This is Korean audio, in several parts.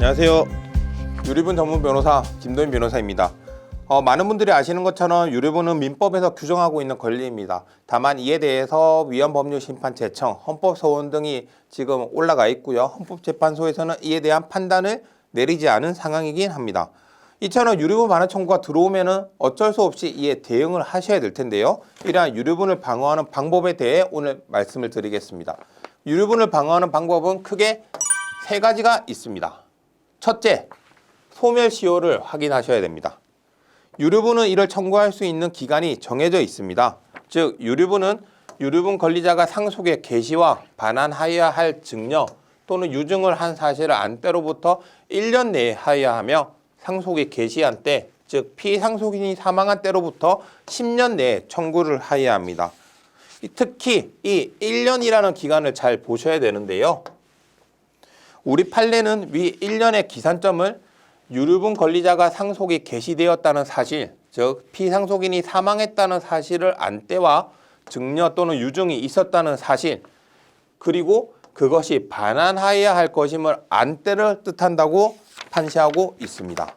안녕하세요. 유류분 전문 변호사 김도인 변호사입니다. 많은 분들이 아시는 것처럼 유류분은 민법에서 규정하고 있는 권리입니다. 다만 이에 대해서 위헌법률심판 제청, 헌법소원 등이 지금 올라가 있고요. 헌법재판소에서는 이에 대한 판단을 내리지 않은 상황이긴 합니다. 이처럼 유류분 반환 청구가 들어오면은 어쩔 수 없이 이에 대응을 하셔야 될 텐데요. 이러한 유류분을 방어하는 방법에 대해 오늘 말씀을 드리겠습니다. 유류분을 방어하는 방법은 크게 세 가지가 있습니다. 첫째, 소멸시효를 확인하셔야 됩니다. 유류분은 이를 청구할 수 있는 기간이 정해져 있습니다. 즉, 유류분은 유류분 권리자가 상속의 개시와 반환하여야 할 증여 또는 유증을 한 사실을 안 때로부터 1년 내에 하여야 하며 상속의 개시한 때, 즉 피상속인이 사망한 때로부터 10년 내에 청구를 하여야 합니다. 특히 이 1년이라는 기간을 잘 보셔야 되는데요. 우리 판례는 위 1년의 기산점을 유류분 권리자가 상속이 개시되었다는 사실, 즉 피상속인이 사망했다는 사실을 안 때와 증여 또는 유증이 있었다는 사실, 그리고 그것이 반환하여야 할 것임을 안 때를 뜻한다고 판시하고 있습니다.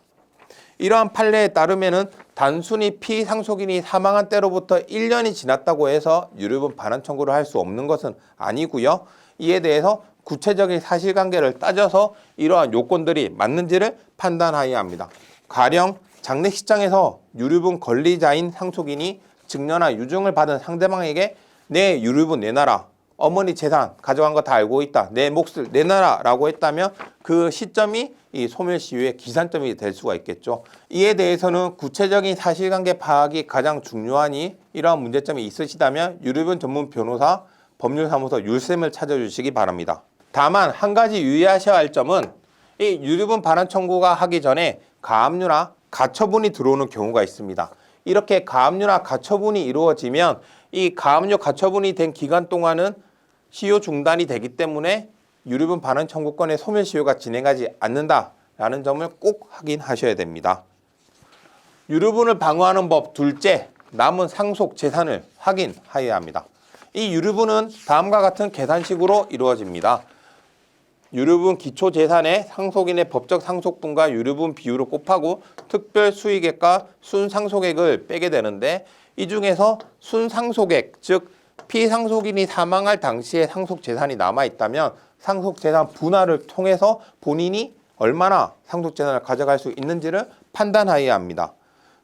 이러한 판례에 따르면은 단순히 피상속인이 사망한 때로부터 1년이 지났다고 해서 유류분 반환 청구를 할 수 없는 것은 아니고요. 이에 대해서 구체적인 사실관계를 따져서 이러한 요건들이 맞는지를 판단하여야 합니다. 가령 장례식장에서 유류분 권리자인 상속인이 증여나 유증을 받은 상대방에게 내 유류분 내놔라, 어머니 재산 가져간 거 다 알고 있다, 내 몫을 내놔라 라고 했다면 그 시점이 이 소멸시효의 기산점이 될 수가 있겠죠. 이에 대해서는 구체적인 사실관계 파악이 가장 중요하니 이러한 문제점이 있으시다면 유류분 전문 변호사 법률사무소 율쌤을 찾아주시기 바랍니다. 다만 한 가지 유의하셔야 할 점은 이 유류분 반환 청구가 하기 전에 가압류나 가처분이 들어오는 경우가 있습니다. 이렇게 가압류나 가처분이 이루어지면 이 가압류 가처분이 된 기간 동안은 시효 중단이 되기 때문에 유류분 반환 청구권의 소멸시효가 진행하지 않는다라는 점을 꼭 확인하셔야 됩니다. 유류분을 방어하는 법 둘째, 남은 상속 재산을 확인하여야 합니다. 이 유류분은 다음과 같은 계산식으로 이루어집니다. 유류분 기초재산의 상속인의 법적 상속분과 유류분 비율을 곱하고 특별 수익액과 순상속액을 빼게 되는데, 이 중에서 순상속액, 즉 피상속인이 사망할 당시에 상속재산이 남아있다면 상속재산 분할을 통해서 본인이 얼마나 상속재산을 가져갈 수 있는지를 판단하여야 합니다.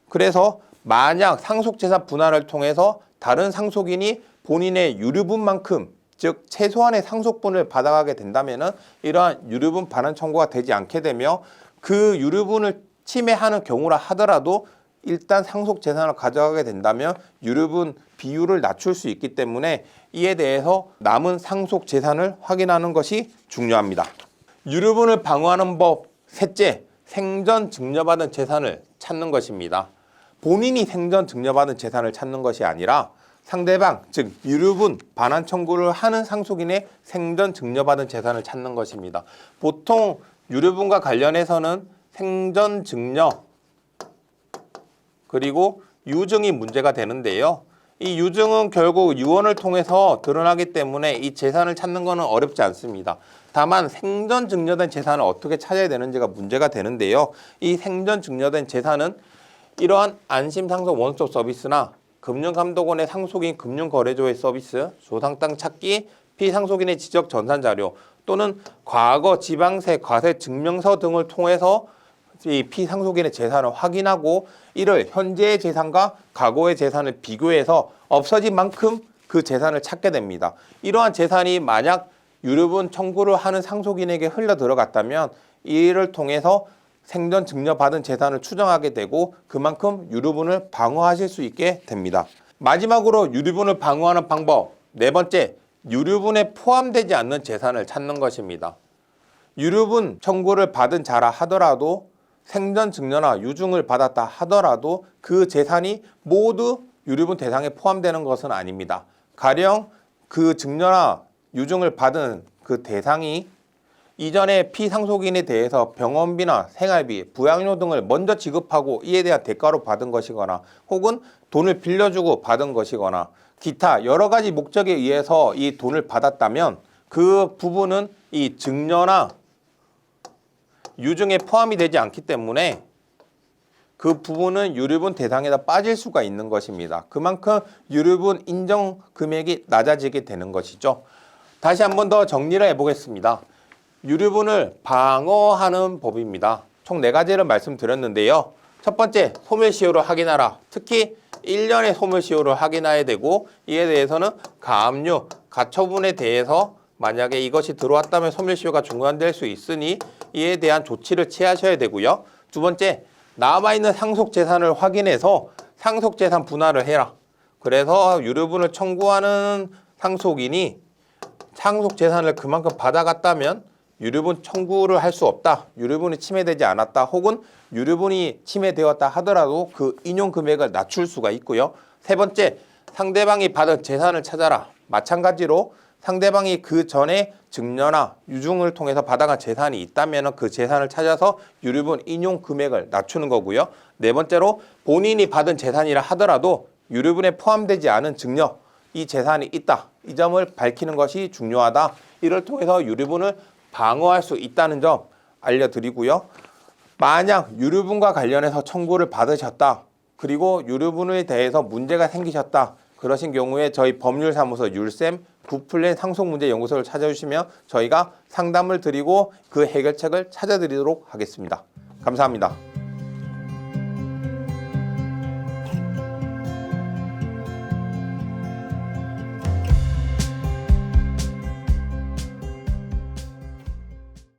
그래서 만약 상속재산 분할을 통해서 다른 상속인이 본인의 유류분만큼, 즉 최소한의 상속분을 받아가게 된다면 이러한 유류분 반환 청구가 되지 않게 되며, 그 유류분을 침해하는 경우라 하더라도 일단 상속재산을 가져가게 된다면 유류분 비율을 낮출 수 있기 때문에 이에 대해서 남은 상속재산을 확인하는 것이 중요합니다. 유류분을 방어하는 법 셋째, 생전 증여받은 재산을 찾는 것입니다. 본인이 생전 증여받은 재산을 찾는 것이 아니라 상대방, 즉 유류분 반환 청구를 하는 상속인의 생전 증여받은 재산을 찾는 것입니다. 보통 유류분과 관련해서는 생전 증여 그리고 유증이 문제가 되는데요. 이 유증은 결국 유언을 통해서 드러나기 때문에 이 재산을 찾는 것은 어렵지 않습니다. 다만 생전 증여된 재산을 어떻게 찾아야 되는지가 문제가 되는데요. 이 생전 증여된 재산은 이러한 안심상속 원스톱 서비스나 금융감독원의 상속인 금융거래소의 서비스, 조상 땅 찾기, 피상속인의 지적 전산자료 또는 과거 지방세 과세 증명서 등을 통해서 이 피상속인의 재산을 확인하고 이를 현재의 재산과 과거의 재산을 비교해서 없어진 만큼 그 재산을 찾게 됩니다. 이러한 재산이 만약 유류분 청구를 하는 상속인에게 흘러 들어갔다면 이를 통해서 생전 증여받은 재산을 추정하게 되고 그만큼 유류분을 방어하실 수 있게 됩니다. 마지막으로 유류분을 방어하는 방법 네 번째, 유류분에 포함되지 않는 재산을 찾는 것입니다. 유류분 청구를 받은 자라 하더라도 생전 증여나 유증을 받았다 하더라도 그 재산이 모두 유류분 대상에 포함되는 것은 아닙니다. 가령 그 증여나 유증을 받은 그 대상이 이전에 피상속인에 대해서 병원비나 생활비, 부양료 등을 먼저 지급하고 이에 대한 대가로 받은 것이거나 혹은 돈을 빌려주고 받은 것이거나 기타 여러 가지 목적에 의해서 이 돈을 받았다면 그 부분은 이 증여나 유증에 포함이 되지 않기 때문에 그 부분은 유류분 대상에다 빠질 수가 있는 것입니다. 그만큼 유류분 인정 금액이 낮아지게 되는 것이죠. 다시 한 번 더 정리를 해보겠습니다. 유류분을 방어하는 법입니다. 총 4가지를 말씀드렸는데요. 첫 번째, 소멸시효를 확인하라. 특히 1년의 소멸시효를 확인해야 되고, 이에 대해서는 가압류, 가처분에 대해서 만약에 이것이 들어왔다면 소멸시효가 중단될 수 있으니 이에 대한 조치를 취하셔야 되고요. 두 번째, 남아있는 상속재산을 확인해서 상속재산 분할을 해라. 그래서 유류분을 청구하는 상속인이 상속재산을 그만큼 받아갔다면 유류분 청구를 할 수 없다. 유류분이 침해되지 않았다. 혹은 유류분이 침해되었다 하더라도 그 인용금액을 낮출 수가 있고요. 세 번째, 상대방이 받은 재산을 찾아라. 마찬가지로 상대방이 그 전에 증여나 유증을 통해서 받아간 재산이 있다면 그 재산을 찾아서 유류분 인용 금액을 낮추는 거고요. 네 번째로 본인이 받은 재산이라 하더라도 유류분에 포함되지 않은 증여, 이 재산이 있다. 이 점을 밝히는 것이 중요하다. 이를 통해서 유류분을 방어할 수 있다는 점 알려드리고요. 만약 유류분과 관련해서 청구를 받으셨다. 그리고 유류분에 대해서 문제가 생기셨다. 그러신 경우에 저희 법률사무소 율쌤 구플랜 상속문제연구소를 찾아주시면 저희가 상담을 드리고 그 해결책을 찾아드리도록 하겠습니다. 감사합니다.